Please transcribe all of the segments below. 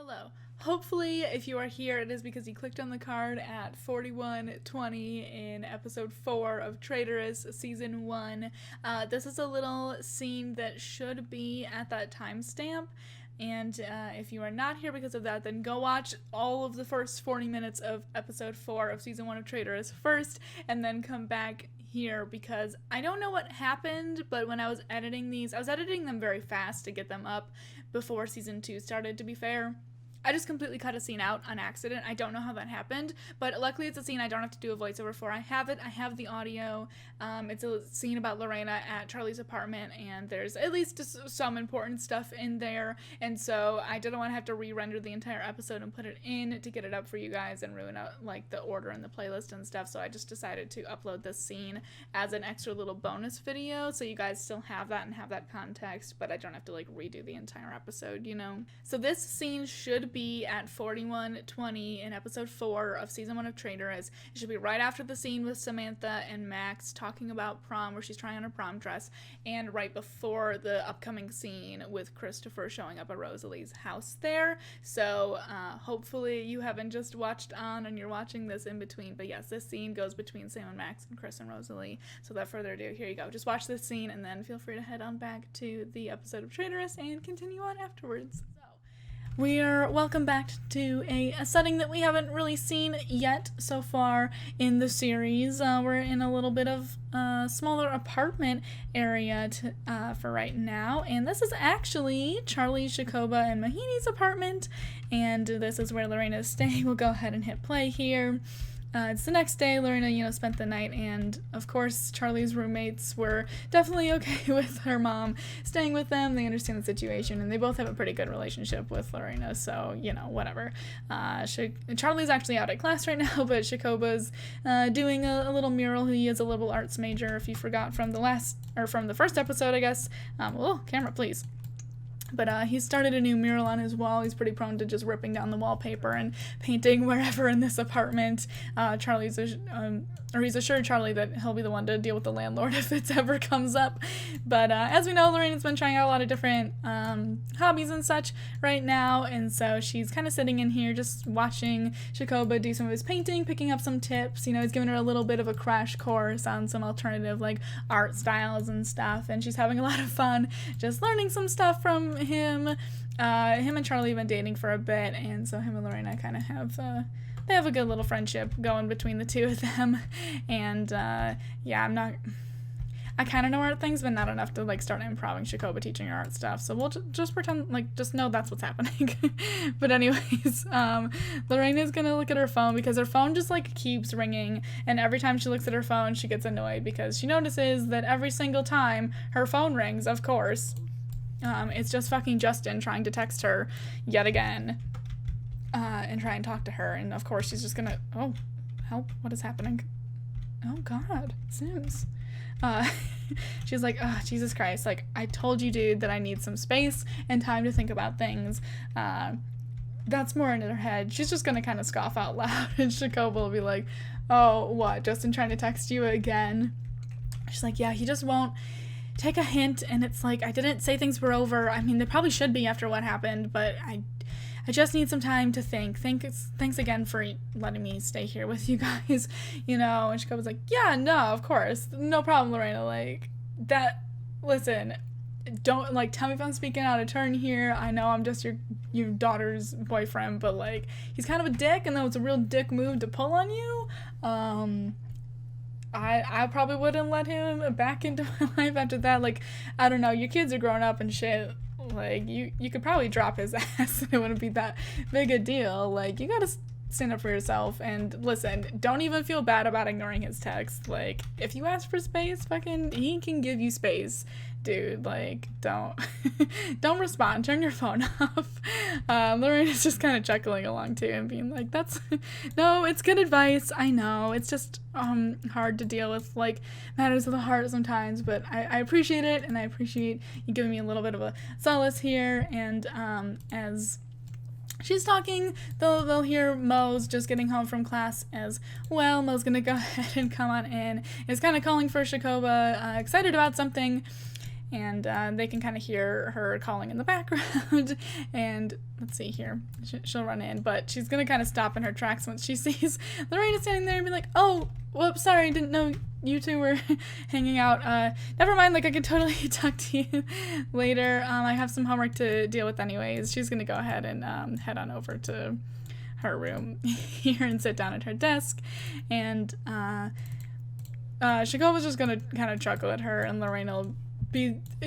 Hello. Hopefully, if you are here, it is because you clicked on the card at 41:20 in episode 4 of Traitorous season 1. This is a little scene that should be at that timestamp. And if you are not here because of that, then go watch all of the first 40 minutes of episode 4 of season 1 of Traitorous first, and then come back here because I don't know what happened, but when I was editing these, I was editing them very fast to get them up before season 2 started, to be fair. I just completely cut a scene out on accident. I don't know how that happened, but luckily it's a scene I don't have to do a voiceover for. I have it. I have the audio. It's a scene about Lorena at Charlie's apartment, and there's at least some important stuff in there, and so I didn't want to have to re-render the entire episode and put it in to get it up for you guys and ruin out like the order and the playlist and stuff, so I just decided to upload this scene as an extra little bonus video, so you guys still have that and have that context, but I don't have to like redo the entire episode, you know? So this scene should be at 41:20 in episode 4 of season 1 of Traitorous. It should be right after the scene with Samantha and Max talking about prom, where she's trying on her prom dress, and right before the upcoming scene with Christopher showing up at Rosalie's house there. So hopefully you haven't just watched on and you're watching this in between, but yes, this scene goes between Sam and Max and Chris and Rosalie. So without further ado, here you go. Just watch this scene and then feel free to head on back to the episode of Traitorous and continue on afterwards. We are welcome back to a setting that we haven't really seen yet so far in the series. We're in a little bit of a smaller apartment area for right now, and this is actually Charlie, Shakoba, and Mahini's apartment, and this is where Lorena is staying. We'll go ahead and hit play here. It's the next day. Lorena, spent the night, and of course Charlie's roommates were definitely okay with her mom staying with them. They understand the situation, and they both have a pretty good relationship with Lorena, so, whatever. Charlie's actually out at class right now, but Shakoba's doing a little mural. He is a liberal arts major, if you forgot from the first episode, I guess. Camera, please. But he started a new mural on his wall. He's pretty prone to just ripping down the wallpaper and painting wherever in this apartment. He's assured Charlie that he'll be the one to deal with the landlord if it ever comes up. But as we know, Lorena's been trying out a lot of different hobbies and such right now, and so she's kind of sitting in here just watching Shakoba do some of his painting, picking up some tips. He's giving her a little bit of a crash course on some alternative like art styles and stuff, and she's having a lot of fun just learning some stuff from him. Him and Charlie have been dating for a bit, and so him and Lorena kind of have they have a good little friendship going between the two of them. And I kind of know art things, but not enough to like start improving Shakoba teaching her art stuff, so we'll just pretend just know that's what's happening. But anyways, Lorena's gonna look at her phone because her phone just like keeps ringing, and every time she looks at her phone she gets annoyed because she notices that every single time her phone rings, of course, it's just fucking Justin trying to text her yet again, and try and talk to her, and of course she's just gonna, oh, help, what is happening? Oh god, Sims. She's like, oh, Jesus Christ, like, I told you, dude, that I need some space and time to think about things. That's more in her head. She's just gonna kind of scoff out loud, and Shakoba will be like, oh, what, Justin trying to text you again? She's like, yeah, he just won't take a hint, and it's like, I didn't say things were over. I mean, they probably should be after what happened, but I just need some time to think. Thanks again for letting me stay here with you guys, And Shakoba's like, yeah, no, of course, no problem, Lorena, like, that, listen, don't, like, tell me if I'm speaking out of turn here. I know I'm just your daughter's boyfriend, but, like, he's kind of a dick, and that was a real dick move to pull on you. I probably wouldn't let him back into my life after that. Like, I don't know, your kids are growing up and shit. Like, you could probably drop his ass and it wouldn't be that big a deal. Like, you gotta stand up for yourself, and listen, don't even feel bad about ignoring his text. Like, if you ask for space, fucking, he can give you space, dude. Like, don't respond, turn your phone off. Lorena's just kind of chuckling along too and being like, no, it's good advice, I know, it's just hard to deal with, like, matters of the heart sometimes, but I appreciate it, and I appreciate you giving me a little bit of a solace here. And as she's talking, they'll hear Mo's just getting home from class as well. Mo's gonna go ahead and come on in. Is kind of calling for Shakoba, excited about something, and they can kind of hear her calling in the background. And let's see here, she'll run in, but she's gonna kind of stop in her tracks once she sees Lorena standing there and be like, oh, whoops, sorry, I didn't know you two were hanging out. Never mind, like, I could totally talk to you later. I have some homework to deal with anyways. She's gonna go ahead and head on over to her room here and sit down at her desk, and Shakova's just gonna kind of chuckle at her, and Lorraine will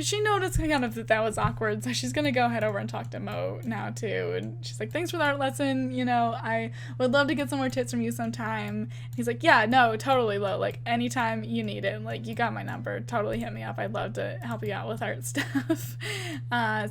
she noticed kind of that was awkward, so she's gonna go head over and talk to Mo now too, and she's like, thanks for the art lesson, you know, I would love to get some more tips from you sometime. And he's like, yeah, no, totally, Lo, like, anytime you need it, like, you got my number, totally hit me up, I'd love to help you out with art stuff.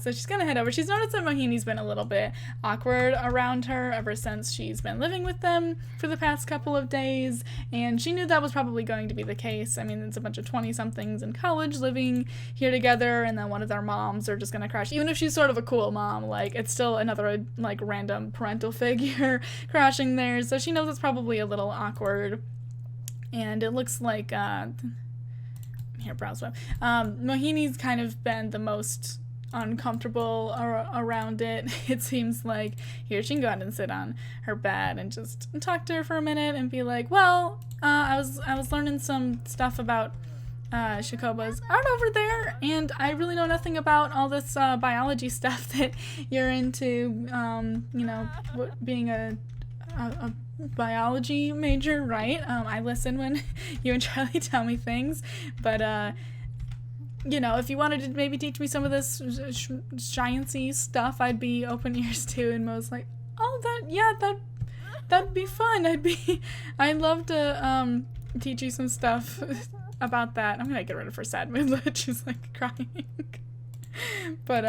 So she's gonna head over. She's noticed that Mohini's been a little bit awkward around her ever since she's been living with them for the past couple of days, and she knew that was probably going to be the case. I mean, it's a bunch of 20-somethings in college living here together, and then one of their moms are just gonna crash. Even if she's sort of a cool mom, like, it's still another, like, random parental figure crashing there, so she knows it's probably a little awkward. And it looks like, here, browse web. Mohini's kind of been the most uncomfortable around it. It seems like here she can go ahead and sit on her bed and just talk to her for a minute and be like, well, I was learning some stuff about Shakova's art over there, and I really know nothing about all this biology stuff that you're into, you know, being a biology major, right? I listen when you and Charlie tell me things, but you know, if you wanted to maybe teach me some of this science-y stuff, I'd be open ears to. And Mo's like, oh, that'd be fun. I'd love to teach you some stuff about that. I'm gonna get rid of her sad mood, but she's like crying. But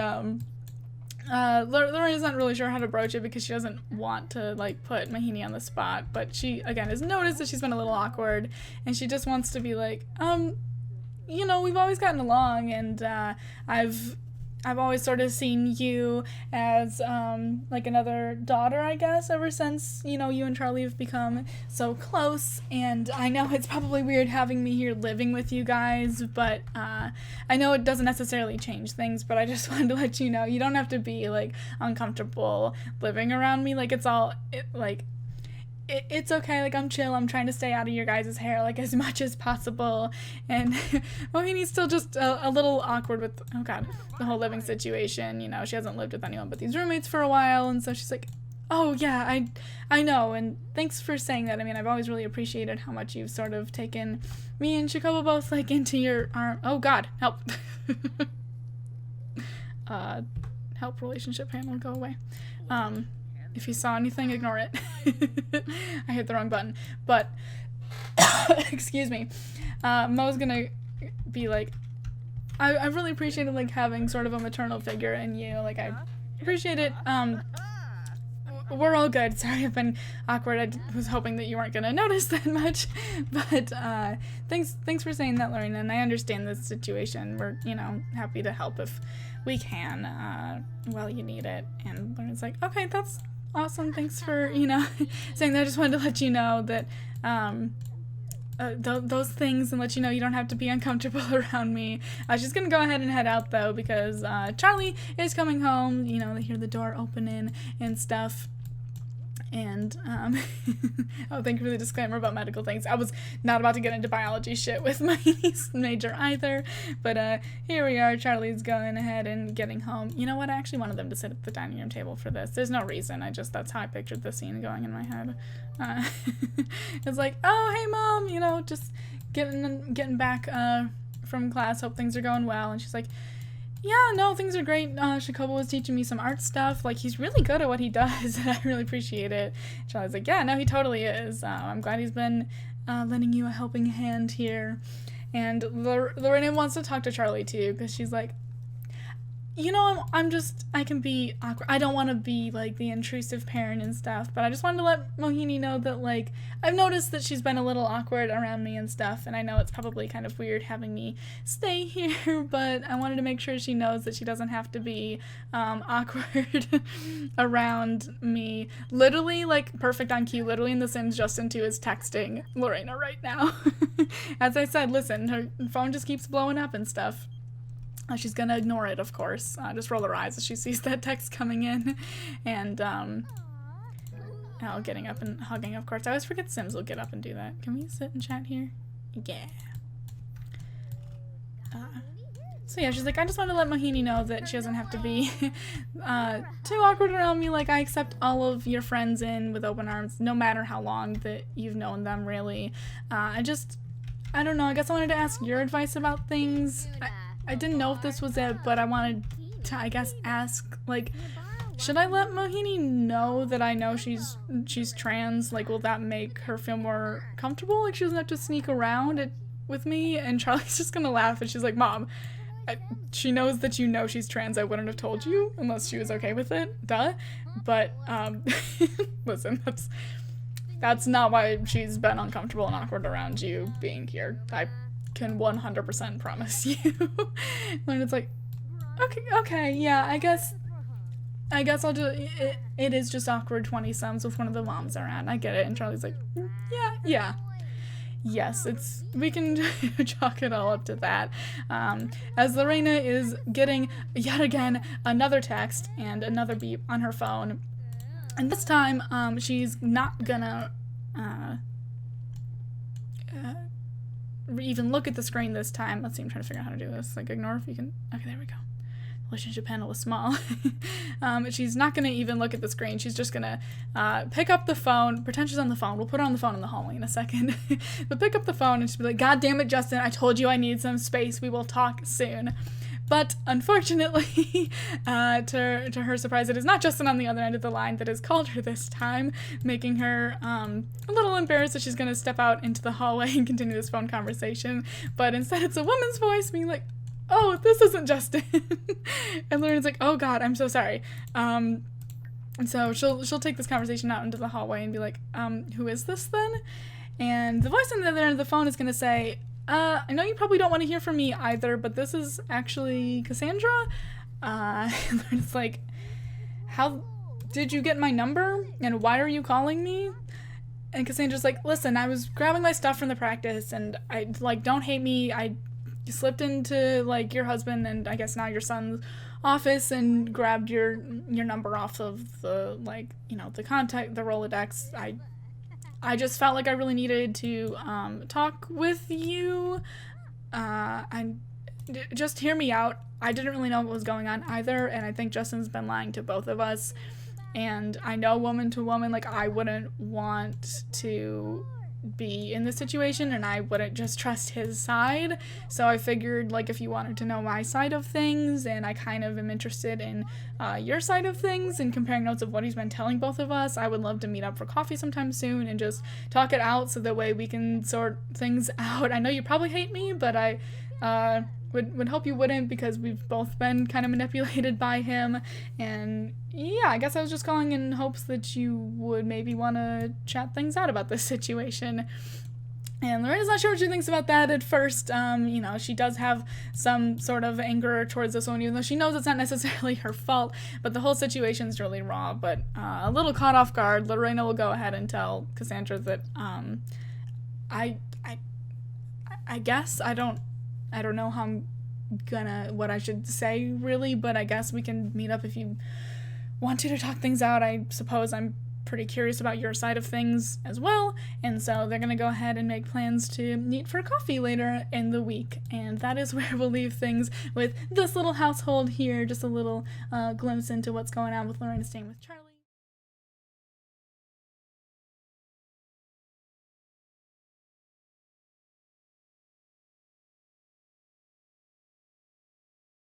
Lorena's not really sure how to broach it because she doesn't want to, like, put Mohini on the spot, but she again has noticed that she's been a little awkward, and she just wants to be like, you know, we've always gotten along, and I've always sort of seen you as like another daughter, I guess, ever since, you know, you and Charlie have become so close. And I know it's probably weird having me here living with you guys, but I know it doesn't necessarily change things, but I just wanted to let you know you don't have to be, like, uncomfortable living around me. Like, it's okay, like, I'm chill, I'm trying to stay out of your guys' hair, like, as much as possible. And Mohini's still just a little awkward with, oh god, the whole living situation. You know, she hasn't lived with anyone but these roommates for a while, and so she's like, oh yeah, I know, and thanks for saying that. I mean, I've always really appreciated how much you've sort of taken me and Shakova both, like, into your arm. Oh god, help. Help relationship panel, go away. If you saw anything, ignore it. I hit the wrong button. But, excuse me, Mo's gonna be like, I really appreciated, like, having sort of a maternal figure in you. Like, I appreciate it. We're all good. Sorry, I've been awkward. I was hoping that you weren't gonna notice that much. But, thanks for saying that, Lorena, and I understand this situation. We're, you know, happy to help if we can, while you need it. And Lorena's like, okay, that's awesome, thanks for, you know, saying that. I just wanted to let you know that those things, and let you know you don't have to be uncomfortable around me. She's gonna go ahead and head out though, because Charlie is coming home. You know, they hear the door opening and stuff. And, oh, thank you for the disclaimer about medical things. I was not about to get into biology shit with my major either, but, here we are. Charlie's going ahead and getting home. You know what? I actually wanted them to sit at the dining room table for this. There's no reason. That's how I pictured the scene going in my head. It's like, oh, hey, Mom, you know, just getting back, from class. Hope things are going well. And she's like, yeah, no, things are great. Shakova was teaching me some art stuff. Like, he's really good at what he does, and I really appreciate it. Charlie's like, yeah, no, he totally is. I'm glad he's been lending you a helping hand here. And Lorena wants to talk to Charlie, too, because she's like, you know, I can be awkward. I don't want to be, like, the intrusive parent and stuff, but I just wanted to let Mohini know that, like, I've noticed that she's been a little awkward around me and stuff, and I know it's probably kind of weird having me stay here, but I wanted to make sure she knows that she doesn't have to be awkward around me. Literally, like, perfect on cue. Literally in the Sims, Justin 2 is texting Lorena right now. As I said, listen, her phone just keeps blowing up and stuff. She's gonna ignore it, of course. Just roll her eyes as she sees that text coming in. And, getting up and hugging, of course. I always forget Sims will get up and do that. Can we sit and chat here? Yeah. So yeah, she's like, I just want to let Mohini know that she doesn't have to be too awkward around me. Like, I accept all of your friends in with open arms, no matter how long that you've known them, really. I don't know, I guess I wanted to ask your advice about things. I didn't know if this was it, but I wanted to, I guess, ask, like, should I let Mohini know that I know she's trans? Like, will that make her feel more comfortable? Like, she doesn't have to sneak around with me? And Charlie's just gonna laugh, and she's like, Mom, she knows that you know she's trans. I wouldn't have told you unless she was okay with it. Duh. But, listen, that's not why she's been uncomfortable and awkward around you being here. I can 100% promise you. And it's like, okay, yeah, I guess I'll do it. It is just awkward 20-somes with one of the moms around. I get it. And Charlie's like, yeah. Yes, we can chalk it all up to that. As Lorena is getting, yet again, another text and another beep on her phone. And this time, she's not gonna even look at the screen this time. Let's see, I'm trying to figure out how to do this. Like, ignore if you can. Okay, there we go. Relationship panel is small. She's not gonna even look at the screen. She's just gonna pick up the phone, pretend she's on the phone. We'll put her on the phone in the hallway in a second. But pick up the phone and she'll be like, God damn it, Justin, I told you I need some space. We will talk soon. But unfortunately, to her surprise, it is not Justin on the other end of the line that has called her this time, making her a little embarrassed that she's gonna step out into the hallway and continue this phone conversation. But instead it's a woman's voice being like, oh, this isn't Justin. And Lauren's like, oh God, I'm so sorry. And so she'll take this conversation out into the hallway and be like, who is this then? And the voice on the other end of the phone is gonna say, I know you probably don't want to hear from me either, but this is actually Cassandra. And Lauren's like, how did you get my number? And why are you calling me? And Cassandra's like, listen, I was grabbing my stuff from the practice and don't hate me. I slipped into your husband and I guess now your son's office and grabbed your number off of the the contact, the Rolodex. I just felt like I really needed to talk with you. Just hear me out. I didn't really know what was going on either, and I think Justin's been lying to both of us. And I know woman to woman, I wouldn't want to be in this situation and I wouldn't just trust his side. So I figured if you wanted to know my side of things, and I kind of am interested in your side of things and comparing notes of what he's been telling both of us, I would love to meet up for coffee sometime soon and just talk it out so that way we can sort things out. I know you probably hate me, but I would hope you wouldn't, because we've both been kind of manipulated by him. And yeah, I guess I was just calling in hopes that you would maybe want to chat things out about this situation. And Lorena's not sure what she thinks about that at first. She does have some sort of anger towards this one, even though she knows it's not necessarily her fault, but the whole situation's really raw. But a little caught off guard, Lorena will go ahead and tell Cassandra that I guess I don't know what I should say really, but I guess we can meet up if you want to talk things out. I suppose I'm pretty curious about your side of things as well, and so they're gonna go ahead and make plans to meet for coffee later in the week. And that is where we'll leave things with this little household here, just a little glimpse into what's going on with Lorena staying with Charlie.